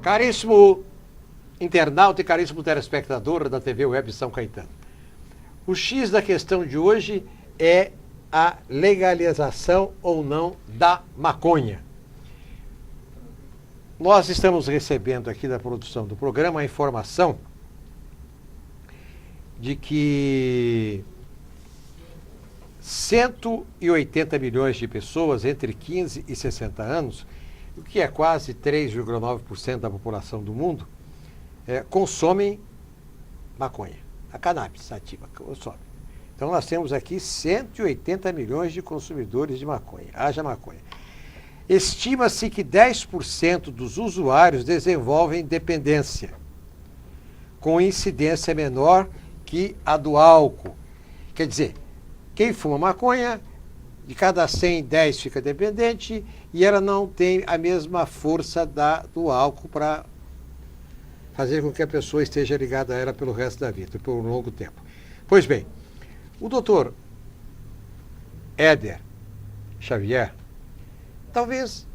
Caríssimo internauta e caríssimo telespectador da TV Web São Caetano. O X da questão de hoje é a legalização ou não da maconha. Nós estamos recebendo aqui da produção do programa a informação de que 180 milhões de pessoas entre 15 e 60 anos, o que é quase 3,9% da população do mundo, consomem maconha, a cannabis sativa, consome. Então nós temos aqui 180 milhões de consumidores de maconha, haja maconha. Estima-se que 10% dos usuários desenvolvem dependência, com incidência menor que a do álcool. Quer dizer, quem fuma maconha, de cada 100, 10 fica dependente e ela não tem a mesma força do álcool para fazer com que a pessoa esteja ligada a ela pelo resto da vida, por um longo tempo. Pois bem, o doutor Éder Xavier talvez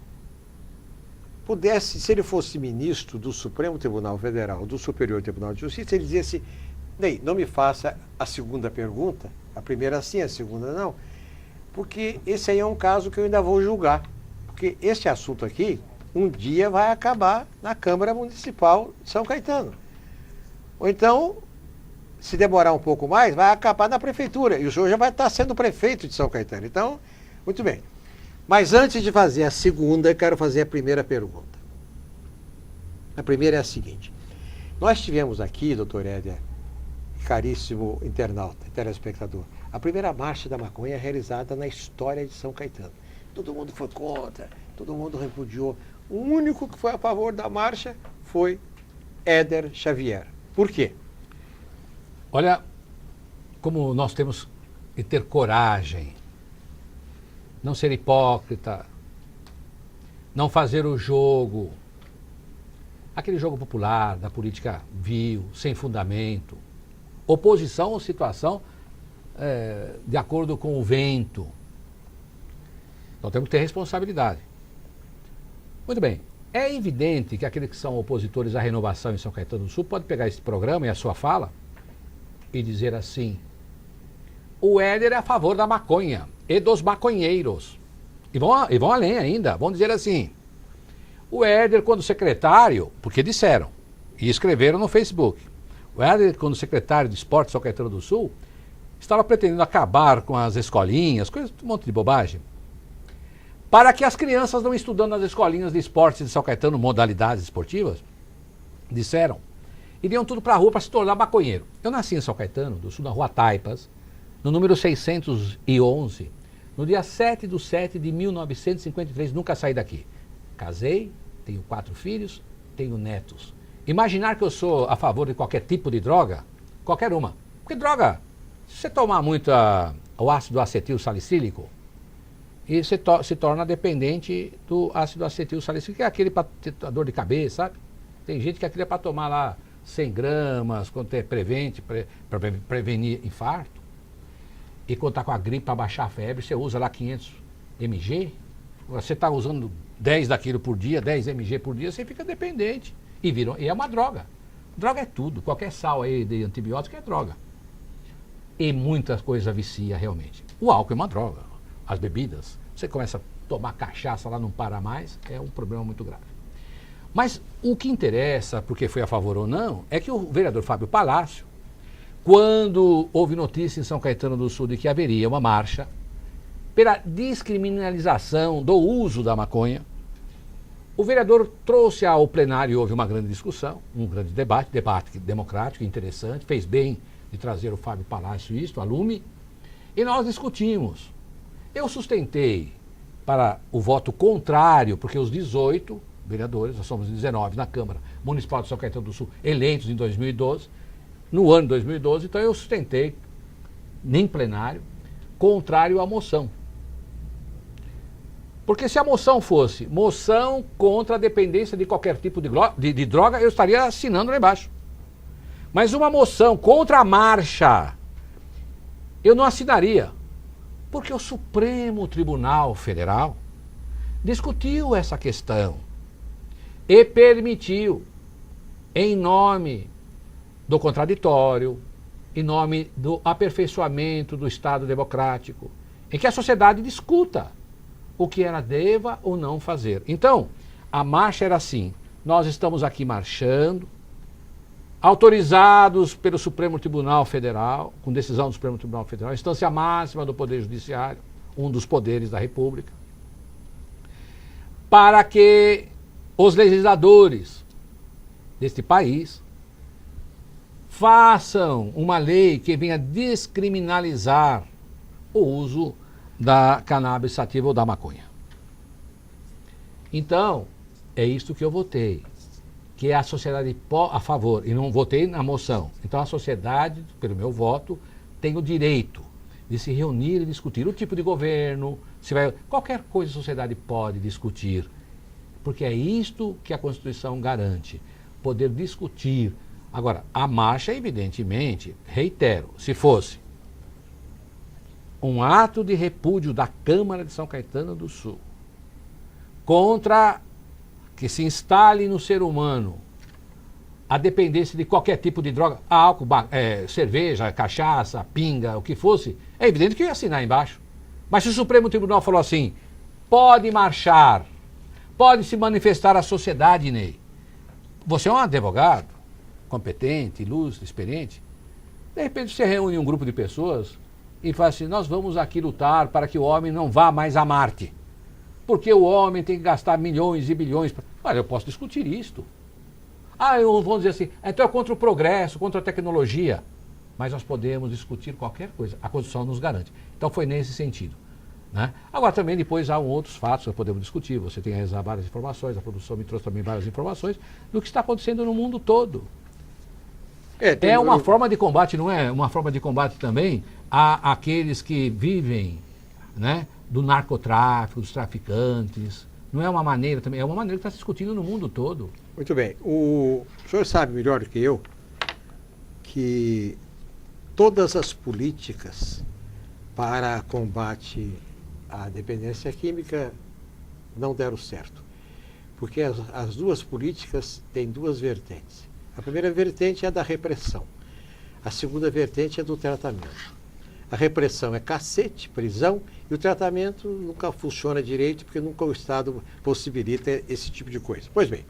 pudesse, se ele fosse ministro do Supremo Tribunal Federal, do Superior Tribunal de Justiça, ele dizia assim: Ney, não me faça a segunda pergunta, a primeira sim, a segunda não, porque esse aí é um caso que eu ainda vou julgar. Porque esse assunto aqui, um dia vai acabar na Câmara Municipal de São Caetano. Ou então, se demorar um pouco mais, vai acabar na Prefeitura. E o senhor já vai estar sendo prefeito de São Caetano. Então, muito bem. Mas antes de fazer a segunda, eu quero fazer a primeira pergunta. A primeira é a seguinte. Nós tivemos aqui, doutor Éder, caríssimo internauta, telespectador, a primeira marcha da maconha realizada na história de São Caetano. Todo mundo foi contra, todo mundo repudiou. O único que foi a favor da marcha foi Éder Xavier. Por quê? Olha, como nós temos que ter coragem, não ser hipócrita, não fazer o jogo, aquele jogo popular da política vil, sem fundamento, oposição ou situação de acordo com o vento. Então temos que ter responsabilidade. Muito bem, é evidente que aqueles que são opositores à renovação em São Caetano do Sul podem pegar esse programa e a sua fala e dizer assim: o Éder é a favor da maconha e dos maconheiros. E vão além ainda, vão dizer assim: o Éder, quando secretário, porque disseram e escreveram no Facebook, o Éder, quando secretário de Esporte de São Caetano do Sul, estava pretendendo acabar com as escolinhas, um monte de bobagem, para que as crianças não estudando nas escolinhas de esportes de São Caetano, modalidades esportivas, disseram, iriam tudo para a rua para se tornar maconheiro. Eu nasci em São Caetano do Sul, na rua Taipas, no número 611, no dia 7/7/1953, nunca saí daqui. Casei, tenho 4 filhos, tenho netos. Imaginar que eu sou a favor de qualquer tipo de droga, qualquer uma. Porque droga, se você tomar muito o ácido acetil salicílico, e você se torna dependente do ácido acetil salicílico, que é aquele para ter dor de cabeça, sabe? Tem gente que aquele é para tomar lá 100 gramas, quando é para prevenir infarto. E quando está com a gripe para baixar a febre, você usa lá 500 mg. Você está usando 10 daquilo por dia, 10 mg por dia, você fica dependente. E é uma droga. Droga é tudo. Qualquer sal aí de antibiótico é droga. E muitas coisas vicia realmente. O álcool é uma droga. As bebidas. Você começa a tomar cachaça lá, não para mais, é um problema muito grave. Mas o que interessa, porque foi a favor ou não, é que o vereador Fábio Palácio, quando houve notícia em São Caetano do Sul de que haveria uma marcha pela descriminalização do uso da maconha, o vereador trouxe ao plenário e houve uma grande discussão, um grande debate democrático, interessante, fez bem de trazer o Fábio Palácio isto, a Lume, e nós discutimos. Eu sustentei para o voto contrário, porque os 18 vereadores, nós somos 19 na Câmara Municipal de São Caetano do Sul, eleitos em 2012, no ano de 2012, então eu sustentei, em plenário, contrário à moção. Porque se a moção fosse moção contra a dependência de qualquer tipo de droga, eu estaria assinando lá embaixo. Mas uma moção contra a marcha, eu não assinaria. Porque o Supremo Tribunal Federal discutiu essa questão. e permitiu, em nome do contraditório, em nome do aperfeiçoamento do Estado democrático, em que a sociedade discuta o que ela deva ou não fazer. Então, a marcha era assim: nós estamos aqui marchando, autorizados pelo Supremo Tribunal Federal, com decisão do Supremo Tribunal Federal, instância máxima do Poder Judiciário, um dos poderes da República, para que os legisladores deste país façam uma lei que venha descriminalizar o uso da cannabis sativa ou da maconha. Então, é isto que eu votei, que é a sociedade a favor, e não votei na moção. Então a sociedade, pelo meu voto, tem o direito de se reunir e discutir o tipo de governo, qualquer coisa a sociedade pode discutir, porque é isto que a Constituição garante, poder discutir. Agora, a marcha, evidentemente, reitero, se fosse um ato de repúdio da Câmara de São Caetano do Sul contra que se instale no ser humano a dependência de qualquer tipo de droga, álcool, cerveja, cachaça, pinga, o que fosse, é evidente que eu ia assinar embaixo. Mas se o Supremo Tribunal falou assim, pode marchar, pode se manifestar a sociedade, Ney. Você é um advogado competente, lúcido, experiente. De repente você reúne um grupo de pessoas e fala assim, nós vamos aqui lutar para que o homem não vá mais a Marte. Porque o homem tem que gastar milhões e bilhões. Olha, eu posso discutir isto. Vamos dizer assim, então é contra o progresso, contra a tecnologia. Mas nós podemos discutir qualquer coisa. A Constituição nos garante. Então foi nesse sentido. Né? Agora também depois há outros fatos que nós podemos discutir. Você tem aí várias informações, a produção me trouxe também várias informações do que está acontecendo no mundo todo. É uma forma de combate, não é? Uma forma de combate também àqueles que vivem, né, do narcotráfico, dos traficantes. Não é uma maneira também, é uma maneira que está se discutindo no mundo todo. Muito bem. O senhor sabe melhor do que eu que todas as políticas para combate à dependência química não deram certo. Porque as duas políticas têm duas vertentes. A primeira vertente é a da repressão. A segunda vertente é do tratamento. A repressão é cacete, prisão, e o tratamento nunca funciona direito, porque nunca o Estado possibilita esse tipo de coisa. Pois bem,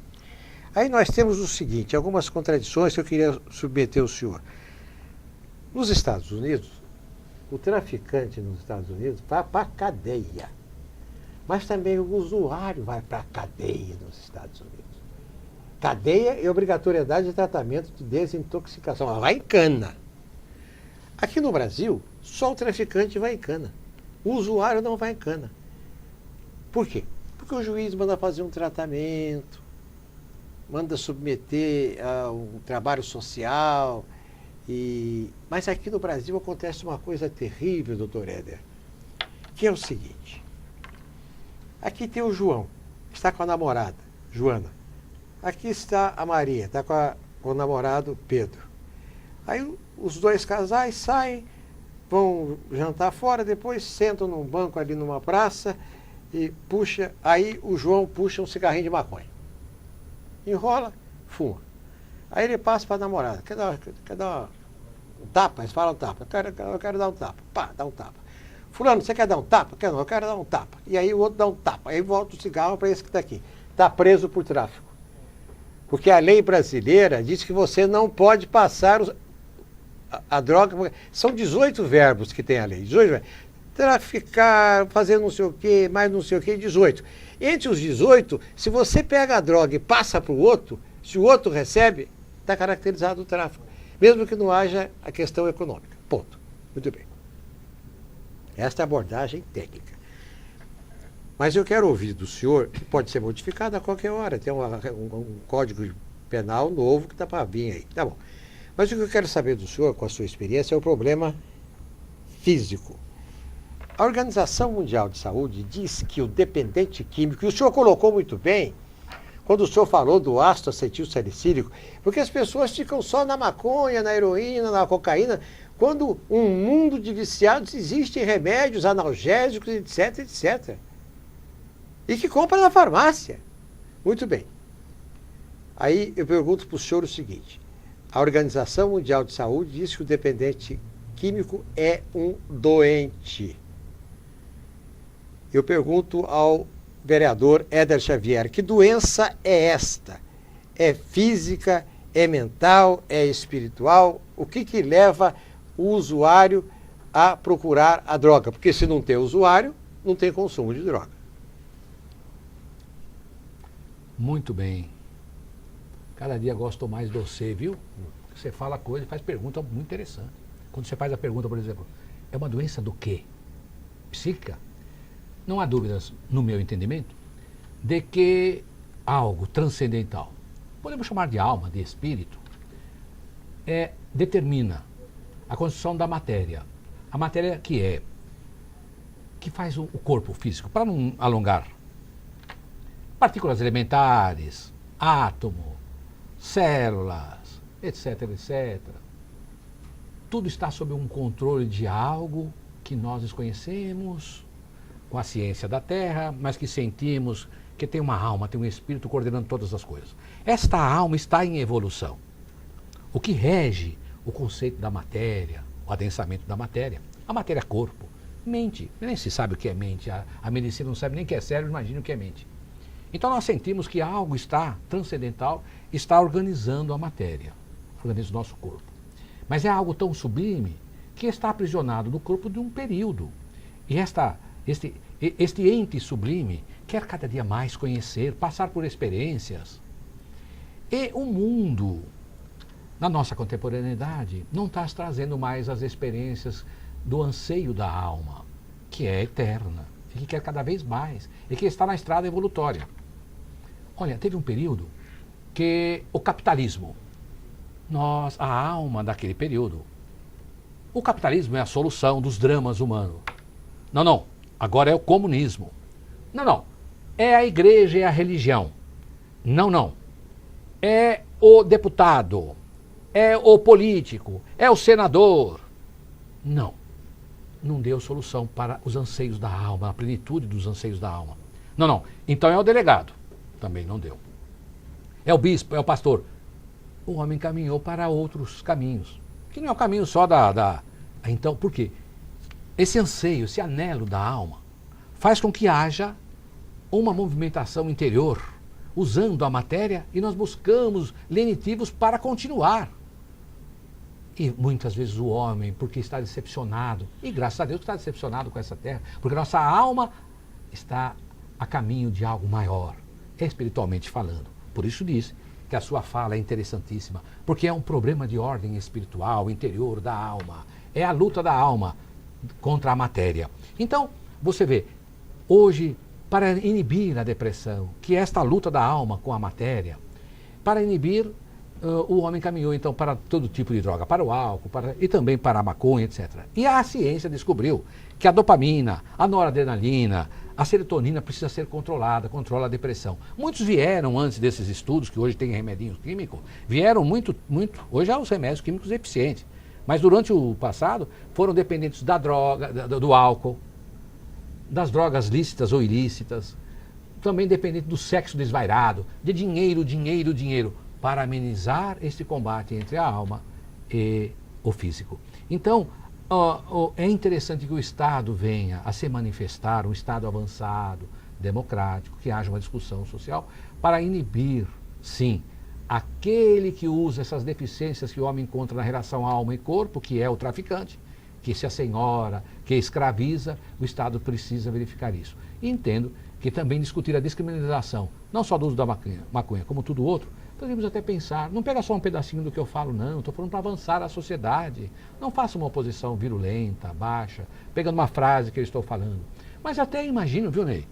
aí nós temos o seguinte, algumas contradições que eu queria submeter ao senhor. Nos Estados Unidos, o traficante nos Estados Unidos vai para a cadeia, mas também o usuário vai para a cadeia nos Estados Unidos. Cadeia e obrigatoriedade de tratamento de desintoxicação. Ela vai em cana. Aqui no Brasil, só o traficante vai em cana. O usuário não vai em cana. Por quê? Porque o juiz manda fazer um tratamento, manda submeter a um trabalho social. Mas aqui no Brasil acontece uma coisa terrível, doutor Éder, que é o seguinte. Aqui tem o João, está com a namorada, Joana. Aqui está a Maria, está com o namorado Pedro. Aí os dois casais saem, vão jantar fora, depois sentam num banco ali numa praça e aí o João puxa um cigarrinho de maconha. Enrola, fuma. Aí ele passa para a namorada, quer dar um tapa? Eles falam tapa, eu quero dar um tapa. Pá, dá um tapa. Fulano, você quer dar um tapa? Não, eu quero dar um tapa. E aí o outro dá um tapa. Aí volta o cigarro para esse que está aqui. Está preso por tráfico. Porque a lei brasileira diz que você não pode passar a droga. São 18 verbos que tem a lei. 18 verbos. Traficar, fazer não sei o quê, mais não sei o quê, 18. Entre os 18, se você pega a droga e passa para o outro, se o outro recebe, está caracterizado o tráfico. Mesmo que não haja a questão econômica. Ponto. Muito bem. Esta é a abordagem técnica. Mas eu quero ouvir do senhor, que pode ser modificado a qualquer hora. Tem um código penal novo que está para vir aí. Tá bom. Mas o que eu quero saber do senhor, com a sua experiência, é o problema físico. A Organização Mundial de Saúde diz que o dependente químico, e o senhor colocou muito bem, quando o senhor falou do ácido acetil salicílico, porque as pessoas ficam só na maconha, na heroína, na cocaína, quando um mundo de viciados existem remédios, analgésicos, etc, etc. E que compra na farmácia. Muito bem. Aí eu pergunto para o senhor o seguinte: a Organização Mundial de Saúde diz que o dependente químico é um doente. Eu pergunto ao vereador Éder Xavier, que doença é esta? É física, é mental, é espiritual? O que leva o usuário a procurar a droga? Porque se não tem usuário, não tem consumo de droga. Muito bem. Cada dia gosto mais de você, viu? Você fala coisa e faz pergunta muito interessante. Quando você faz a pergunta, por exemplo, é uma doença do quê? Psíquica? Não há dúvidas, no meu entendimento, de que algo transcendental, podemos chamar de alma, de espírito, determina a construção da matéria. A matéria que faz o corpo físico, para não alongar. Partículas elementares, átomo, células, etc, etc. Tudo está sob um controle de algo que nós desconhecemos, com a ciência da Terra, mas que sentimos que tem uma alma, tem um espírito coordenando todas as coisas. Esta alma está em evolução. O que rege o conceito da matéria, o adensamento da matéria, a matéria é corpo, mente. Nem se sabe o que é mente, a medicina não sabe nem o que é cérebro, imagina o que é mente. Então nós sentimos que algo transcendental, está organizando a matéria, organiza o nosso corpo. Mas é algo tão sublime que está aprisionado no corpo de um período. E este ente sublime quer cada dia mais conhecer, passar por experiências. E o mundo, na nossa contemporaneidade, não está trazendo mais as experiências do anseio da alma, que é eterna, e que quer cada vez mais, e que está na estrada evolutória. Olha, teve um período que o capitalismo, a alma daquele período, o capitalismo é a solução dos dramas humanos. Não, agora é o comunismo. Não, é a igreja, é a religião. Não, é o deputado, é o político, é o senador. Não deu solução para os anseios da alma, a plenitude dos anseios da alma. Não, então é o delegado. Também não deu. É o bispo, é o pastor. O homem caminhou para outros caminhos, que não é o caminho só Então, por quê? Esse anseio, esse anelo da alma, faz com que haja uma movimentação interior, usando a matéria, e nós buscamos lenitivos para continuar. E muitas vezes o homem, porque está decepcionado, e graças a Deus está decepcionado com essa terra, porque nossa alma está a caminho de algo maior, espiritualmente falando. Por isso disse que a sua fala é interessantíssima, porque é um problema de ordem espiritual, interior da alma. É a luta da alma contra a matéria. Então, você vê, hoje, para inibir a depressão, que é esta luta da alma com a matéria, para inibir, o homem caminhou então para todo tipo de droga, para o álcool, e também para a maconha, etc. E a ciência descobriu que a dopamina, a noradrenalina, a serotonina precisa ser controlada, controla a depressão. Muitos vieram antes desses estudos, que hoje tem remedinho químico, vieram muito, hoje há os remédios químicos eficientes, mas durante o passado foram dependentes da droga, do álcool, das drogas lícitas ou ilícitas, também dependentes do sexo desvairado, de dinheiro, para amenizar este combate entre a alma e o físico. Então, é interessante que o Estado venha a se manifestar, um Estado avançado, democrático, que haja uma discussão social, para inibir, sim, aquele que usa essas deficiências que o homem encontra na relação alma e corpo, que é o traficante, que se assenhora, que escraviza, o Estado precisa verificar isso. E entendo que também discutir a descriminalização, não só do uso da maconha, como tudo outro, podemos até pensar, não pega só um pedacinho do que eu falo, não, estou falando para avançar a sociedade. Não faça uma oposição virulenta, baixa, pegando uma frase que eu estou falando. Mas até imagino, viu, Ney,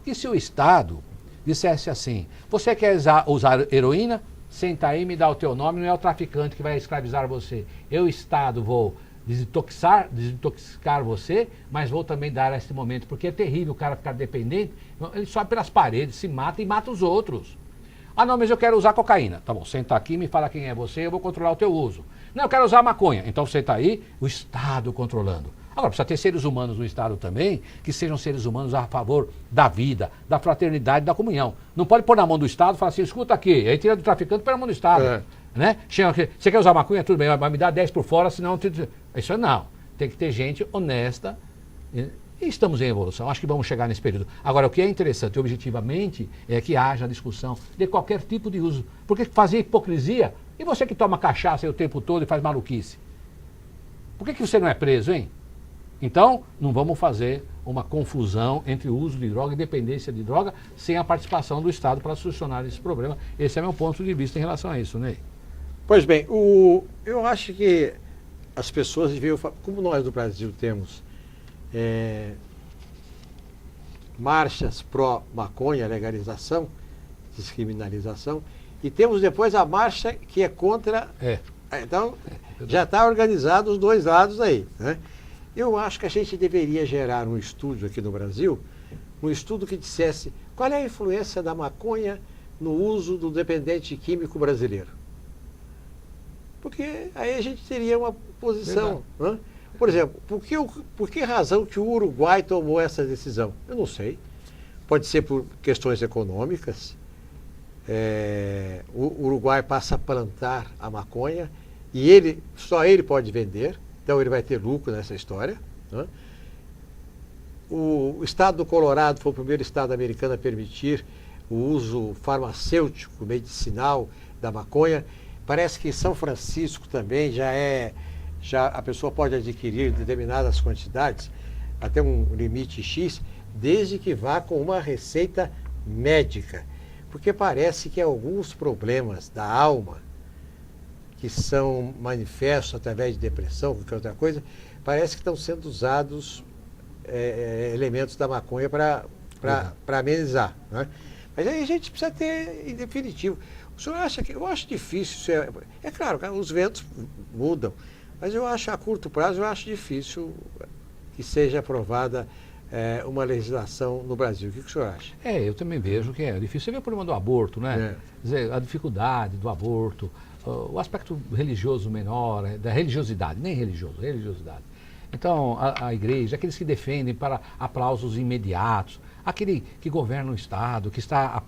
que se o Estado dissesse assim, você quer usar heroína? Senta aí, me dá o teu nome, não é o traficante que vai escravizar você. Eu, Estado, vou desintoxicar você, mas vou também dar a esse momento, porque é terrível o cara ficar dependente, ele sobe pelas paredes, se mata e mata os outros. Ah, não, mas eu quero usar cocaína. Tá bom, senta aqui, me fala quem é você, eu vou controlar o teu uso. Não, eu quero usar maconha. Então senta aí, o Estado controlando. Agora, precisa ter seres humanos no Estado também, que sejam seres humanos a favor da vida, da fraternidade, da comunhão. Não pode pôr na mão do Estado e falar assim, escuta aqui, aí tira do traficante e põe na mão do Estado. Né? Você quer usar maconha? Tudo bem, mas me dá 10 por fora, senão... Isso não. Tem que ter gente honesta. E estamos em evolução, acho que vamos chegar nesse período. Agora, o que é interessante, objetivamente, é que haja discussão de qualquer tipo de uso. Porque fazer hipocrisia, e você que toma cachaça aí o tempo todo e faz maluquice? Por que você não é preso, hein? Então, não vamos fazer uma confusão entre o uso de droga e dependência de droga sem a participação do Estado para solucionar esse problema. Esse é meu ponto de vista em relação a isso, Ney. Pois bem, eu acho que as pessoas deviam, como nós do Brasil temos marchas pró-maconha, legalização, descriminalização, e temos depois a marcha que é contra... Então, já está organizado os dois lados aí, né? Eu acho que a gente deveria gerar um estudo aqui no Brasil, um estudo que dissesse qual é a influência da maconha no uso do dependente químico brasileiro. Porque aí a gente teria uma posição. Né? Por exemplo, por que razão que o Uruguai tomou essa decisão? Eu não sei. Pode ser por questões econômicas. O Uruguai passa a plantar a maconha e só ele pode vender, então ele vai ter lucro nessa história. Né? O estado do Colorado foi o primeiro estado americano a permitir o uso farmacêutico, medicinal da maconha. Parece que em São Francisco também já a pessoa pode adquirir determinadas quantidades, até um limite X, desde que vá com uma receita médica. Porque parece que alguns problemas da alma, que são manifestos através de depressão, qualquer outra coisa, parece que estão sendo usados elementos da maconha para amenizar. Né? Mas aí a gente precisa ter em definitivo. O senhor acha que... Eu acho difícil. É claro, os ventos mudam, mas eu acho, a curto prazo, eu acho difícil que seja aprovada uma legislação no Brasil. O que o senhor acha? Eu também vejo que é difícil. Você vê o problema do aborto, né? Quer dizer, a dificuldade do aborto, o aspecto religioso menor, da religiosidade, nem religioso, religiosidade. Então, a igreja, aqueles que defendem para aplausos imediatos, aquele que governa o Estado, que está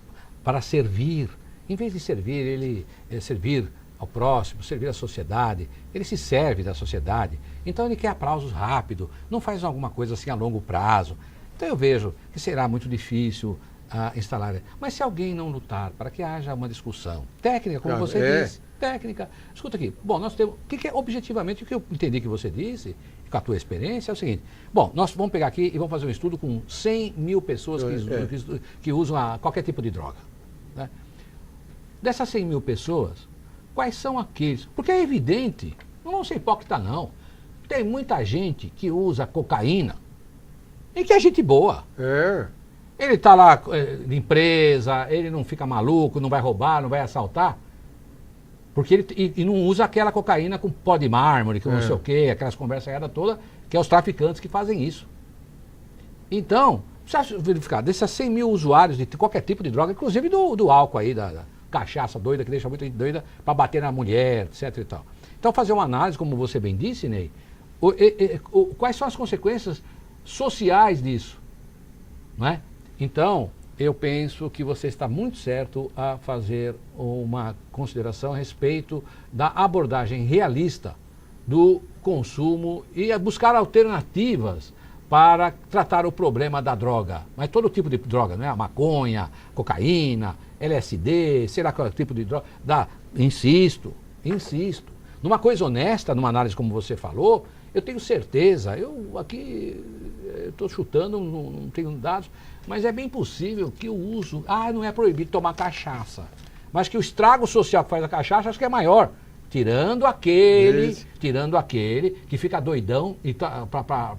para servir, em vez de servir, ele servir ao próximo, servir à sociedade, ele se serve da sociedade, então ele quer aplausos rápido, não faz alguma coisa assim a longo prazo. Então eu vejo que será muito difícil instalar. Mas se alguém não lutar para que haja uma discussão técnica, como você disse, técnica, escuta aqui, bom, nós temos, o que é objetivamente, o que eu entendi que você disse, com a tua experiência, é o seguinte, bom, nós vamos pegar aqui e vamos fazer um estudo com 100 mil pessoas que usam qualquer tipo de droga, né? Dessas 100 mil pessoas, quais são aqueles? Porque é evidente, não vamos ser hipócrita não, tem muita gente que usa cocaína e que é gente boa. Ele está lá de empresa, ele não fica maluco, não vai roubar, não vai assaltar, porque ele não usa aquela cocaína com pó de mármore, com não sei o quê, aquelas conversas toda, que é os traficantes que fazem isso. Então, precisa verificar, desses 100 mil usuários de qualquer tipo de droga, inclusive do álcool aí, da cachaça doida, que deixa muita gente doida para bater na mulher, etc. e tal. Então, fazer uma análise, como você bem disse, Ney, quais são as consequências sociais disso, não é? Então, eu penso que você está muito certo a fazer uma consideração a respeito da abordagem realista do consumo e a buscar alternativas para tratar o problema da droga. Mas todo tipo de droga, não é? A maconha, cocaína, LSD, sei lá qual tipo de droga. Insisto. Numa coisa honesta, numa análise como você falou, eu tenho certeza, eu aqui estou chutando, não tenho dados, mas é bem possível que o uso... não é proibido tomar cachaça, mas que o estrago social que faz a cachaça acho que é maior. Tirando aquele que fica doidão e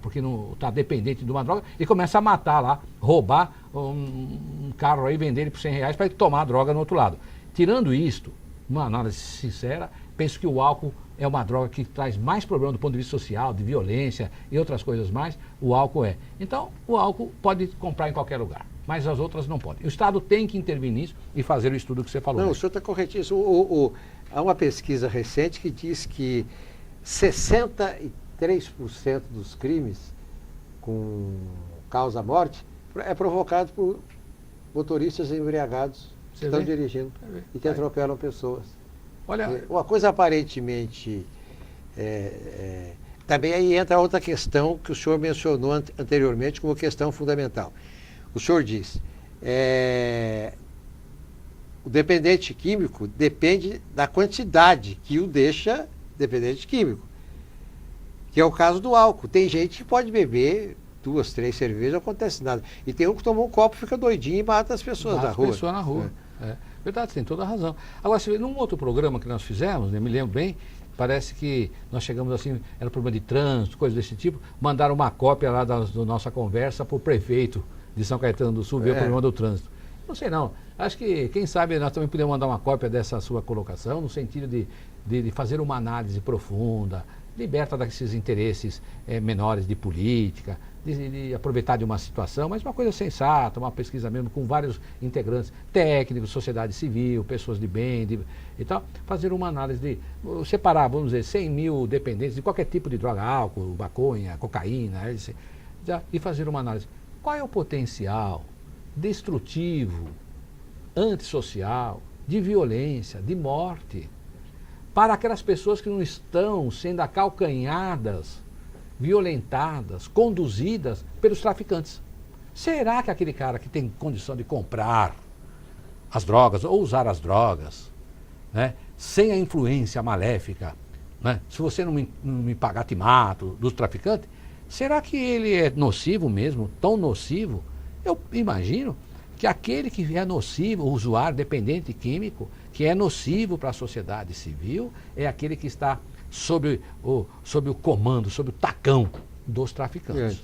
porque não está dependente de uma droga e começa a matar lá, roubar um carro aí, vender ele por R$100 para tomar a droga no outro lado. Tirando isto, uma análise sincera, penso que o álcool é uma droga que traz mais problema do ponto de vista social, de violência e outras coisas mais, o álcool é. Então, o álcool pode comprar em qualquer lugar, mas as outras não podem. O Estado tem que intervir nisso e fazer o estudo que você falou. Não, o senhor está corretíssimo. Há uma pesquisa recente que diz que 60% 3% dos crimes com causa-morte é provocado por motoristas embriagados que estão dirigindo e que atropelam pessoas. Olha, uma coisa aparentemente... também aí entra outra questão que o senhor mencionou anteriormente como questão fundamental. O senhor diz, o dependente químico depende da quantidade que o deixa dependente químico, que é o caso do álcool. Tem gente que pode beber 2, 3 cervejas, não acontece nada. E tem um que tomou um copo, fica doidinho e mata as pessoas na rua. Pessoas na rua. Verdade, tem toda a razão. Agora, você vê, num outro programa que nós fizemos, me lembro bem, parece que nós chegamos assim, era problema de trânsito, coisa desse tipo, mandaram uma cópia lá da nossa conversa para o prefeito de São Caetano do Sul ver o problema do trânsito. Não sei não, acho que, quem sabe, nós também podemos mandar uma cópia dessa sua colocação, no sentido de fazer uma análise profunda, liberta desses interesses menores de política, de aproveitar de uma situação, mas uma coisa sensata, uma pesquisa mesmo com vários integrantes, técnicos, sociedade civil, pessoas de bem e tal, fazer uma análise de separar, vamos dizer, 100 mil dependentes de qualquer tipo de droga, álcool, maconha, cocaína, e fazer uma análise. Qual é o potencial destrutivo, antissocial, de violência, de morte, para aquelas pessoas que não estão sendo acalcanhadas, violentadas, conduzidas pelos traficantes? Será que aquele cara que tem condição de comprar as drogas ou usar as drogas, né, sem a influência maléfica, né, se você não me pagar, te mato, dos traficantes, será que ele é nocivo mesmo, tão nocivo? Eu imagino que aquele que é nocivo, o usuário dependente químico, que é nocivo para a sociedade civil, é aquele que está sob o comando, sob o tacão dos traficantes.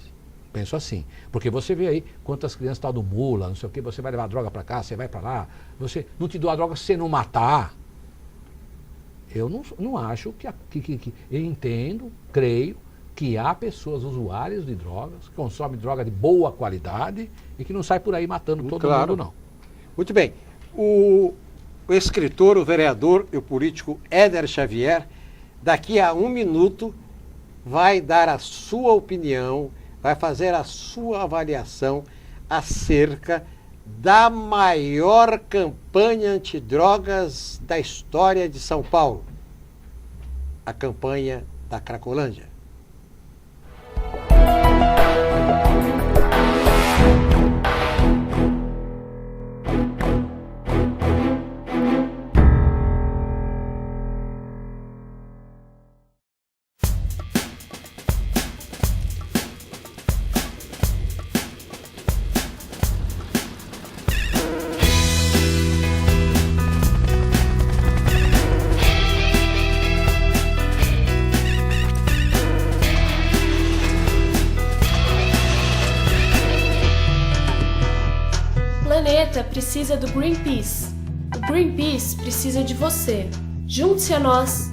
Penso assim. Porque você vê aí quantas crianças tal do mula, não sei o que, você vai levar droga para cá, você vai para lá, você não te dou a droga se você não matar. Eu não acho que eu entendo, creio, que há pessoas usuárias de drogas, que consomem droga de boa qualidade e que não sai por aí matando todo mundo, não. Muito bem. O escritor, o vereador e o político Éder Xavier, daqui a 1 minuto, vai dar a sua opinião, vai fazer a sua avaliação acerca da maior campanha antidrogas da história de São Paulo, a campanha da Cracolândia. Precisa do Greenpeace. O Greenpeace precisa de você. Junte-se a nós.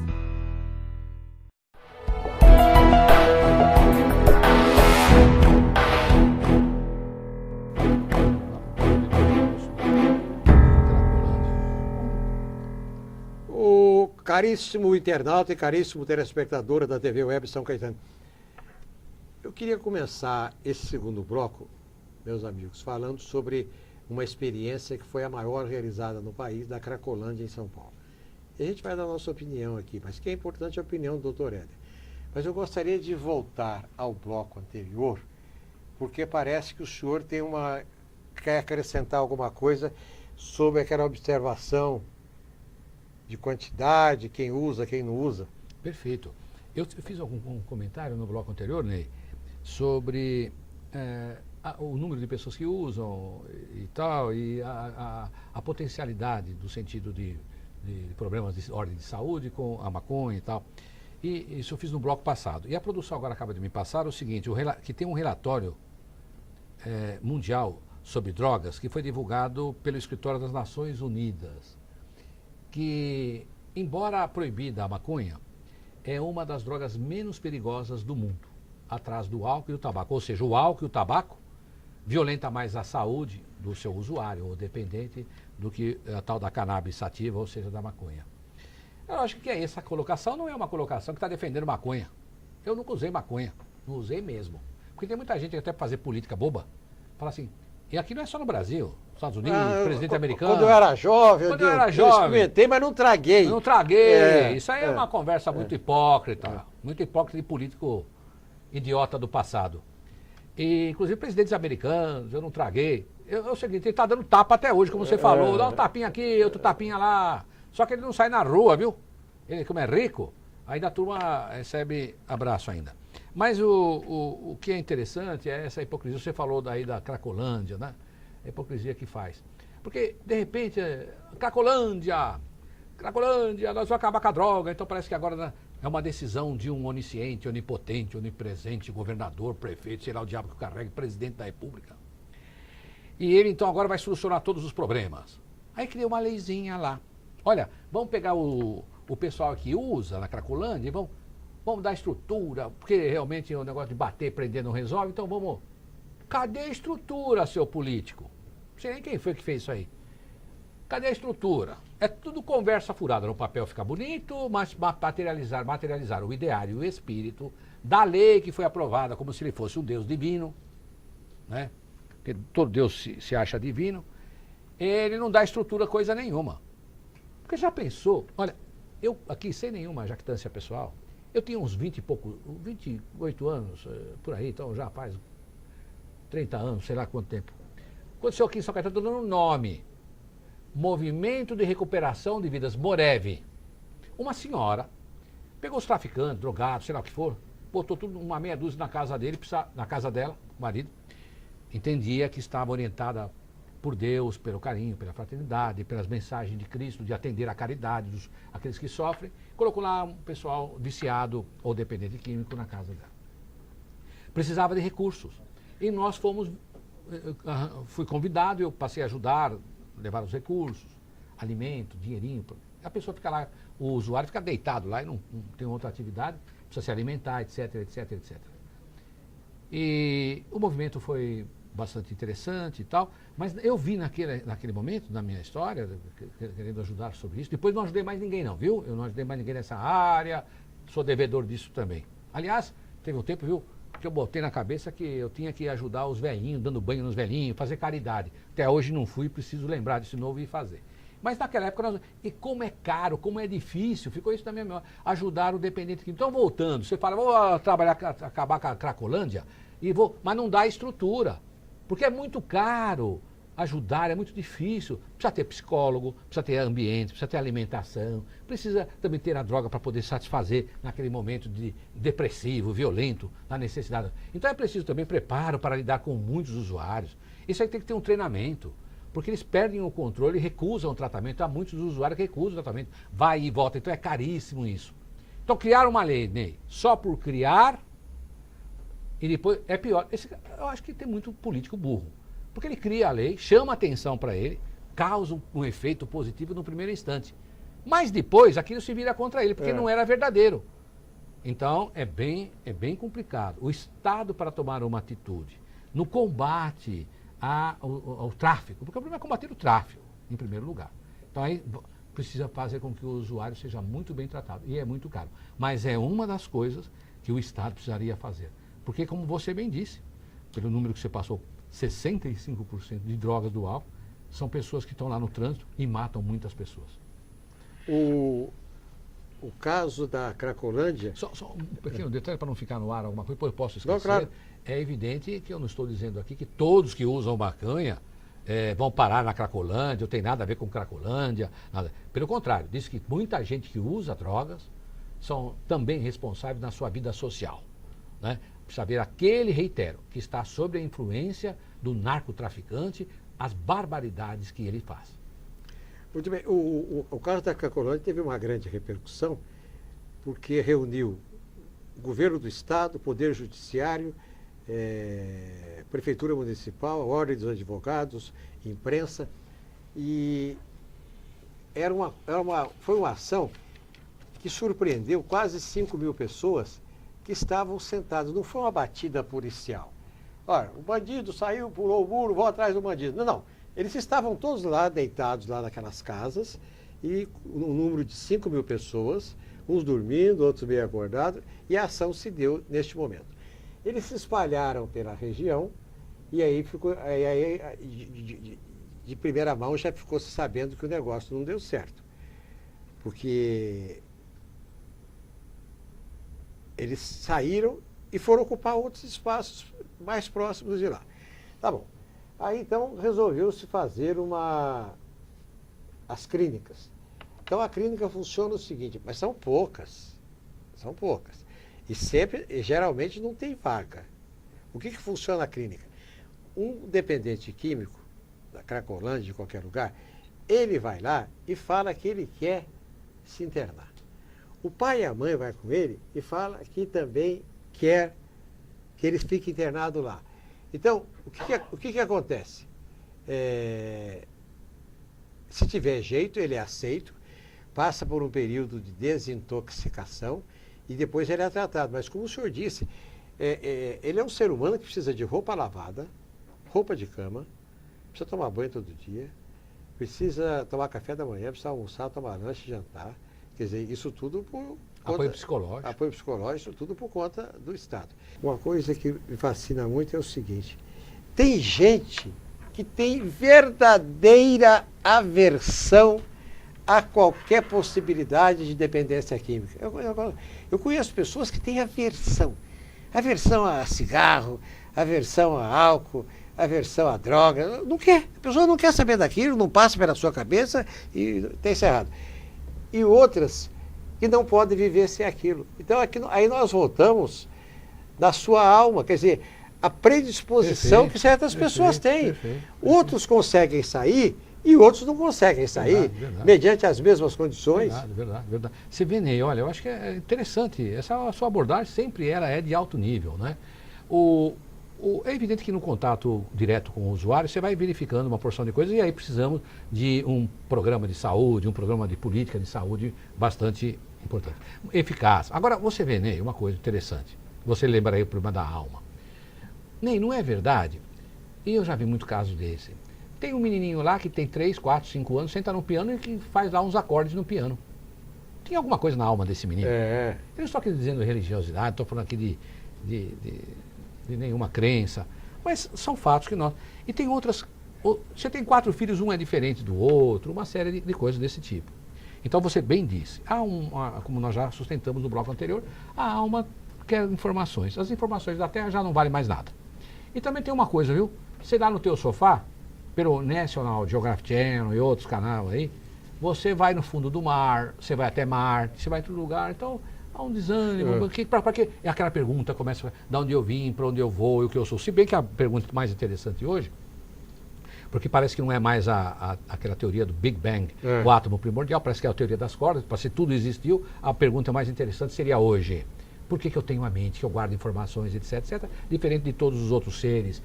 O caríssimo internauta e caríssimo telespectador da TV Web São Caetano, eu queria começar esse segundo bloco, meus amigos, falando sobre uma experiência que foi a maior realizada no país, da Cracolândia em São Paulo. E a gente vai dar a nossa opinião aqui, mas que é importante a opinião do Dr. Éder. Mas eu gostaria de voltar ao bloco anterior, porque parece que o senhor quer acrescentar alguma coisa sobre aquela observação de quantidade, quem usa, quem não usa. Perfeito. Eu fiz um comentário no bloco anterior, Ney, sobre o número de pessoas que usam e tal, e a potencialidade do sentido de problemas de ordem de saúde com a maconha e tal. E isso eu fiz no bloco passado. E a produção agora acaba de me passar o seguinte, que tem um relatório mundial sobre drogas que foi divulgado pelo Escritório das Nações Unidas, que, embora proibida a maconha, é uma das drogas menos perigosas do mundo, atrás do álcool e do tabaco. Ou seja, o álcool e o tabaco violenta mais a saúde do seu usuário ou dependente do que a tal da cannabis sativa, ou seja, da maconha. Eu acho que essa colocação não é uma colocação que está defendendo maconha. Eu nunca usei maconha, não usei mesmo. Porque tem muita gente que até fazer política boba, fala assim, e aqui não é só no Brasil, Estados Unidos, presidente americano. Quando eu era jovem, eu experimentei, mas não traguei. Eu não traguei. Isso aí é uma conversa muito hipócrita, muito hipócrita de político idiota do passado. E, inclusive, presidentes americanos, eu não traguei. É o seguinte, ele tá dando tapa até hoje, como você falou. Dá um tapinha aqui, outro tapinha lá. Só que ele não sai na rua, viu? Ele, como é rico, aí da turma recebe abraço ainda. Mas o que é interessante é essa hipocrisia. Você falou daí da Cracolândia, né? A hipocrisia que faz. Porque, de repente, Cracolândia, nós vamos acabar com a droga. Então parece que agora, né, é uma decisão de um onisciente, onipotente, onipresente, governador, prefeito, sei lá o diabo que carrega, presidente da República. E ele, então, agora vai solucionar todos os problemas. Aí cria uma leizinha lá. Olha, vamos pegar o pessoal que usa na Cracolândia e vamos dar estrutura, porque realmente o negócio de bater, prender não resolve, então vamos... Cadê a estrutura, seu político? Não sei nem quem foi que fez isso aí. Cadê a estrutura? É tudo conversa furada. No papel fica bonito, mas materializar o ideário e o espírito da lei que foi aprovada como se ele fosse um Deus divino, né? Porque todo Deus se acha divino. Ele não dá estrutura coisa nenhuma. Porque já pensou? Olha, eu aqui, sem nenhuma jactância pessoal, eu tinha uns 28 anos, por aí, então já faz 30 anos, sei lá quanto tempo. Aconteceu aqui em São Caetano, estou dando um nome. Movimento de Recuperação de Vidas, Morev. Uma senhora pegou os traficantes, drogados, sei lá o que for, botou tudo, uma meia dúzia na casa dele, na casa dela, o marido. Entendia que estava orientada por Deus, pelo carinho, pela fraternidade, pelas mensagens de Cristo, de atender a caridade aqueles que sofrem. Colocou lá um pessoal viciado ou dependente químico na casa dela. Precisava de recursos. E nós fui convidado, eu passei a ajudar, levar os recursos, alimento, dinheirinho. A pessoa fica lá, o usuário fica deitado lá e não tem outra atividade, precisa se alimentar, etc, etc, etc. E o movimento foi bastante interessante e tal, mas eu vi naquele momento, na minha história, querendo ajudar sobre isso. Depois não ajudei mais ninguém não, viu? Eu não ajudei mais ninguém nessa área, sou devedor disso também. Aliás, teve um tempo, viu, que eu botei na cabeça que eu tinha que ajudar os velhinhos, dando banho nos velhinhos, fazer caridade. Até hoje não fui, preciso lembrar disso novo e fazer. Mas naquela época, e como é caro, como é difícil, ficou isso na minha memória, ajudar o dependente químico. Então, voltando, você fala, vou trabalhar, acabar com a Cracolândia, mas não dá estrutura, porque é muito caro. Ajudar é muito difícil. Precisa ter psicólogo, precisa ter ambiente, precisa ter alimentação, precisa também ter a droga para poder satisfazer naquele momento de depressivo, violento, na necessidade. Então é preciso também preparo para lidar com muitos usuários. Isso aí tem que ter um treinamento, porque eles perdem o controle e recusam o tratamento. Há muitos usuários que recusam o tratamento, vai e volta, então é caríssimo isso. Então criar uma lei, Ney, só por criar, e depois é pior. Eu acho que tem muito político burro. Porque ele cria a lei, chama a atenção para ele, causa um efeito positivo no primeiro instante. Mas depois aquilo se vira contra ele, porque não era verdadeiro. Então é bem complicado. O Estado, para tomar uma atitude no combate ao tráfico, porque o problema é combater o tráfico, em primeiro lugar. Então aí precisa fazer com que o usuário seja muito bem tratado. E é muito caro. Mas é uma das coisas que o Estado precisaria fazer. Porque, como você bem disse, pelo número que você passou, 65% de drogas do álcool são pessoas que estão lá no trânsito e matam muitas pessoas. O caso da Cracolândia... Só um pequeno detalhe para não ficar no ar alguma coisa, depois eu posso esquecer. Não, claro. É evidente que eu não estou dizendo aqui que todos que usam maconha vão parar na Cracolândia, não tem nada a ver com Cracolândia, nada. Pelo contrário, diz que muita gente que usa drogas são também responsáveis na sua vida social, né? Precisa ver aquele, reitero, que está sob a influência do narcotraficante, as barbaridades que ele faz. Muito bem. O caso da Cracolândia teve uma grande repercussão, porque reuniu o governo do Estado, o Poder Judiciário, Prefeitura Municipal, a Ordem dos Advogados, imprensa, e foi uma ação que surpreendeu quase 5 mil pessoas que estavam sentados. Não foi uma batida policial. Olha, o bandido saiu, pulou o muro, vou atrás do bandido. Não, não. Eles estavam todos lá, deitados lá naquelas casas, e um número de 5 mil pessoas, uns dormindo, outros meio acordados, e a ação se deu neste momento. Eles se espalharam pela região, e aí ficou, de primeira mão já ficou se sabendo que o negócio não deu certo. Porque eles saíram e foram ocupar outros espaços mais próximos de lá. Tá bom. Aí então resolveu-se fazer as clínicas. Então a clínica funciona o seguinte, mas são poucas. E geralmente não tem vaga. O que funciona a clínica? Um dependente químico, da Cracolândia, de qualquer lugar, ele vai lá e fala que ele quer se internar. O pai e a mãe vai com ele e fala que também quer que ele fique internado lá. Então, o que acontece? Se tiver jeito, ele é aceito, passa por um período de desintoxicação e depois ele é tratado. Mas como o senhor disse, ele é um ser humano que precisa de roupa lavada, roupa de cama, precisa tomar banho todo dia, precisa tomar café da manhã, precisa almoçar, tomar lanche, jantar. Quer dizer, isso tudo por conta... Apoio psicológico. Apoio psicológico, isso tudo por conta do Estado. Uma coisa que me fascina muito é o seguinte, tem gente que tem verdadeira aversão a qualquer possibilidade de dependência química. Eu conheço pessoas que têm aversão. Aversão a cigarro, aversão a álcool, aversão a droga. Não quer. A pessoa não quer saber daquilo, não passa pela sua cabeça e está encerrado. E outras que não podem viver sem aquilo. Então, aí nós voltamos na sua alma, quer dizer, a predisposição que certas pessoas têm. Outros conseguem sair e outros não conseguem sair, verdade. Mediante as mesmas condições. Verdade. Você vê, Ney, olha, eu acho que é interessante, essa sua abordagem sempre é de alto nível, né? É evidente que no contato direto com o usuário, você vai verificando uma porção de coisas e aí precisamos de um programa de saúde, um programa de política de saúde bastante importante, eficaz. Agora, você vê, Ney, uma coisa interessante, você lembra aí o problema da alma. Ney, não é verdade? E eu já vi muito casos desse. Tem um menininho lá que tem 3, 4, 5 anos, senta no piano e que faz lá uns acordes no piano. Tem alguma coisa na alma desse menino? Eu não estou aqui dizendo religiosidade, estou falando aqui de nenhuma crença, mas são fatos que nós... E tem outras... Você tem 4 filhos, um é diferente do outro, uma série de coisas desse tipo. Então você bem disse, como nós já sustentamos no bloco anterior, a alma quer informações. As informações da Terra já não valem mais nada. E também tem uma coisa, viu? Você dá no teu sofá, pelo National Geographic Channel e outros canais aí, você vai no fundo do mar, você vai até Marte, você vai em todo lugar, então... Há um desânimo, para quê? É aquela pergunta, começa de onde eu vim, para onde eu vou e o que eu sou. Se bem que a pergunta mais interessante hoje, porque parece que não é mais aquela teoria do Big Bang, o átomo primordial, parece que é a teoria das cordas, para se tudo existiu, a pergunta mais interessante seria hoje. Por que eu tenho a mente, que eu guardo informações, etc, diferente de todos os outros seres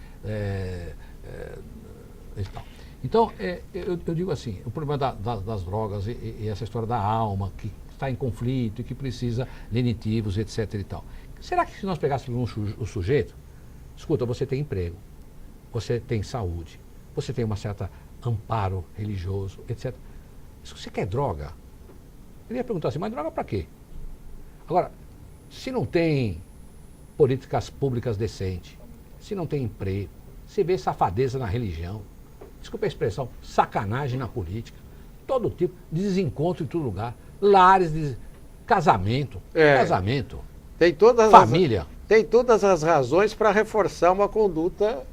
e tal. Então, eu digo assim, o problema das drogas e essa história da alma, que está em conflito e que precisa lenitivos, etc e tal. Será que se nós pegássemos o sujeito, escuta, você tem emprego, você tem saúde, você tem uma certa amparo religioso, etc. Se você quer droga, ele ia perguntar assim, mas droga para quê? Agora, se não tem políticas públicas decentes, se não tem emprego, se vê safadeza na religião, desculpa a expressão, sacanagem na política, todo tipo, desencontro em todo lugar, lares de casamento, família. Tem todas as razões para reforçar uma conduta.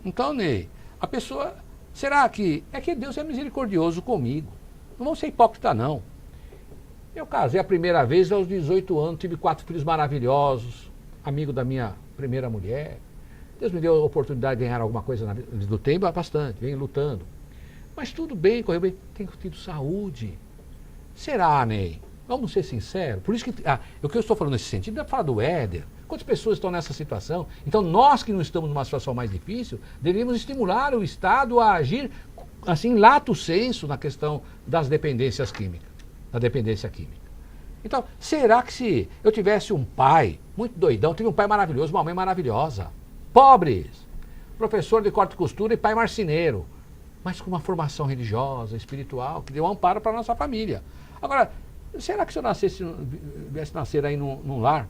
Então, Ney, a pessoa, será que Deus é misericordioso comigo? Não vamos ser hipócrita, não. Eu casei a primeira vez aos 18 anos, tive 4 filhos maravilhosos, amigo da minha primeira mulher. Deus me deu a oportunidade de ganhar alguma coisa na vida, lutei bastante, venho lutando. Mas tudo bem, correu bem, tenho tido saúde. Será, Ney? Vamos ser sinceros. Por isso que o que eu estou falando nesse sentido é falar do Éder. Quantas pessoas estão nessa situação? Então, nós que não estamos numa situação mais difícil, deveríamos estimular o Estado a agir, assim, lato sensu na questão das dependências químicas, da dependência química. Então, será que se eu tivesse um pai muito doidão, tive um pai maravilhoso, uma mãe maravilhosa, pobres, professor de corte e costura e pai marceneiro, mas com uma formação religiosa, espiritual, que deu amparo para a nossa família. Agora, Será que se eu viesse nascer aí num lar,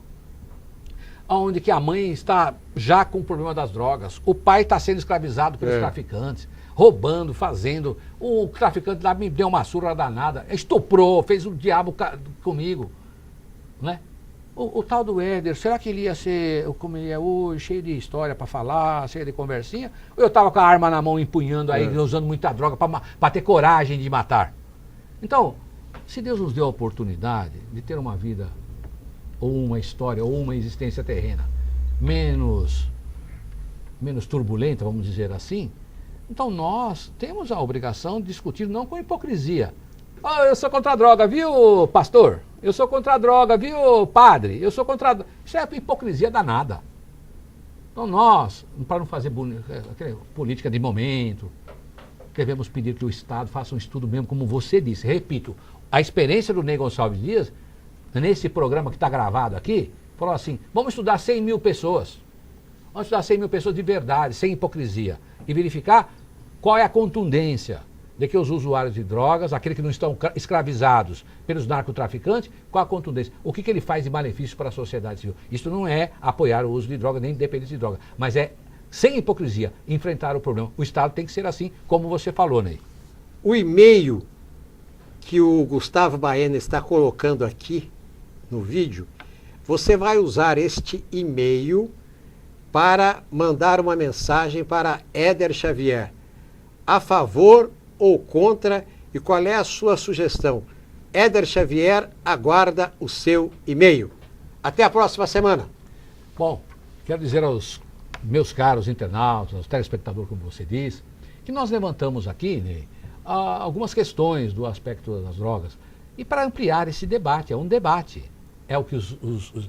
onde que a mãe está já com o problema das drogas, o pai está sendo escravizado pelos traficantes, roubando, fazendo, o traficante lá me deu uma surra danada, estuprou, fez o diabo comigo, né? O tal do Éder, será que ele ia ser como ele é hoje, cheio de história para falar, cheio de conversinha? Ou eu estava com a arma na mão, empunhando aí, usando muita droga para ter coragem de matar? Então, se Deus nos deu a oportunidade de ter uma vida, ou uma história, ou uma existência terrena menos turbulenta, vamos dizer assim, então nós temos a obrigação de discutir não com hipocrisia. Oh, eu sou contra a droga, viu, pastor? Eu sou contra a droga, viu, padre? Eu sou contra a droga. Isso é hipocrisia danada. Então nós, para não fazer política de momento, devemos pedir que o Estado faça um estudo mesmo, como você disse. Repito, a experiência do Ney Gonçalves Dias, nesse programa que está gravado aqui, falou assim, vamos estudar 100 mil pessoas. Vamos estudar 100 mil pessoas de verdade, sem hipocrisia. E verificar qual é a contundência de que os usuários de drogas, aqueles que não estão escravizados pelos narcotraficantes, qual a contundência? O que ele faz de malefício para a sociedade civil? Isso não é apoiar o uso de droga, nem dependência de droga, mas é, sem hipocrisia, enfrentar o problema. O Estado tem que ser assim, como você falou, Ney. O e-mail que o Gustavo Baena está colocando aqui no vídeo, você vai usar este e-mail para mandar uma mensagem para Éder Xavier, a favor ou contra, e qual é a sua sugestão? Éder Xavier aguarda o seu e-mail. Até a próxima semana. Bom, quero dizer aos meus caros internautas, aos telespectadores, como você disse, que nós levantamos aqui, Ney, algumas questões do aspecto das drogas, e para ampliar esse debate, é um debate. É o que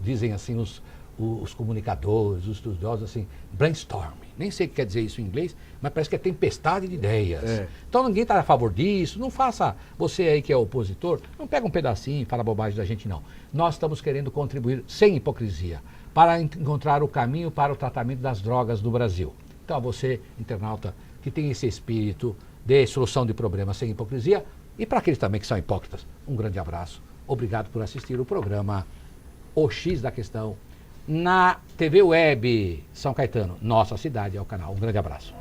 dizem assim os comunicadores, os estudiosos, assim, brainstorming. Nem sei o que quer dizer isso em inglês, mas parece que é tempestade de ideias. Então ninguém está a favor disso, não faça, você aí que é opositor, não pega um pedacinho e fala bobagem da gente, não. Nós estamos querendo contribuir sem hipocrisia, para encontrar o caminho para o tratamento das drogas no Brasil. Então a você, internauta, que tem esse espírito de solução de problemas sem hipocrisia, e para aqueles também que são hipócritas, um grande abraço. Obrigado por assistir o programa O X da Questão, na TV Web São Caetano. Nossa cidade é o canal. Um grande abraço.